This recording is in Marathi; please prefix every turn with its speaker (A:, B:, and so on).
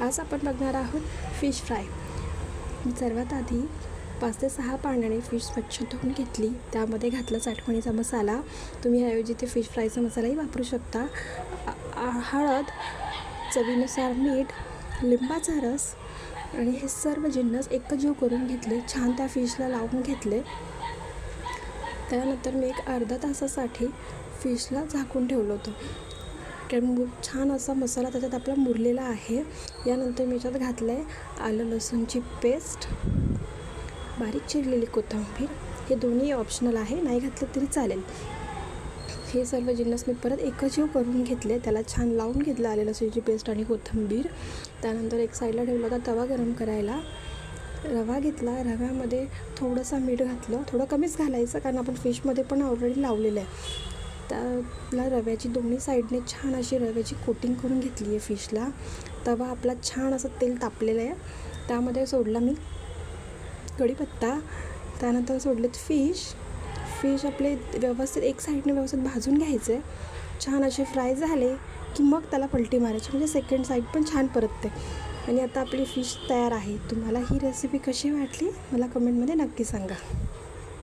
A: आज आपण बघणार आहोत फिश फ्राय. सर्वात आधी 5 ते 6 पाण्याने फिश स्वच्छ धुवून घेतली. त्यामध्ये घातला साठवणीचा मसाला. तुम्ही ऐवजी ते फिश फ्रायचा मसालाही वापरू शकता. हळद, चवीनुसार मीठ, लिंबाचा रस आणि हे सर्व जिन्नस एकजीव करून घेतले. छान त्या फिशला लावून घेतले. त्यानंतर मी एक अर्धा तासासाठी फिशला झाकून ठेवलं होतं. कारण छान असा मसाला त्याच्यात आपला मुरलेला आहे. यानंतर मी याच्यात घातलं आहे आलं लसूणची पेस्ट, बारीक चिरलेली कोथिंबीर. हे दोन्ही ऑप्शनल आहे, नाही घातलं तरी चालेल. हे सर्व जिन्नस मी परत एकजीव करून घेतले. त्याला छान लावून घेतलं आलं लसूणची पेस्ट आणि कोथिंबीर. त्यानंतर एक साईडला ठेवला होता तवा गरम करायला. रवा घेतला. रव्यामध्ये थोडंसं मीठ घातलं. थोडं कमीच घालायचं कारण आपण फिशमध्ये पण ऑलरेडी लावलेलं आहे. त्याला रव्याची दोन्ही साईडने छान अशी रव्याची कोटिंग करून घेतली आहे फिशला. तवा आपला छान असं तेल तापलेलं आहे. त्यामध्ये सोडला मी कढीपत्ता. त्यानंतर सोडलेत फिश आपले व्यवस्थित एक साईडने व्यवस्थित भाजून घ्यायचे. छान असे फ्राय झाले की मग त्याला पलटी मारायची, म्हणजे सेकंड साईड पण छान परतते. आणि आता आपली फिश तयार आहे. तुम्हाला ही रेसिपी कशी वाटली मला कमेंटमध्ये नक्की सांगा.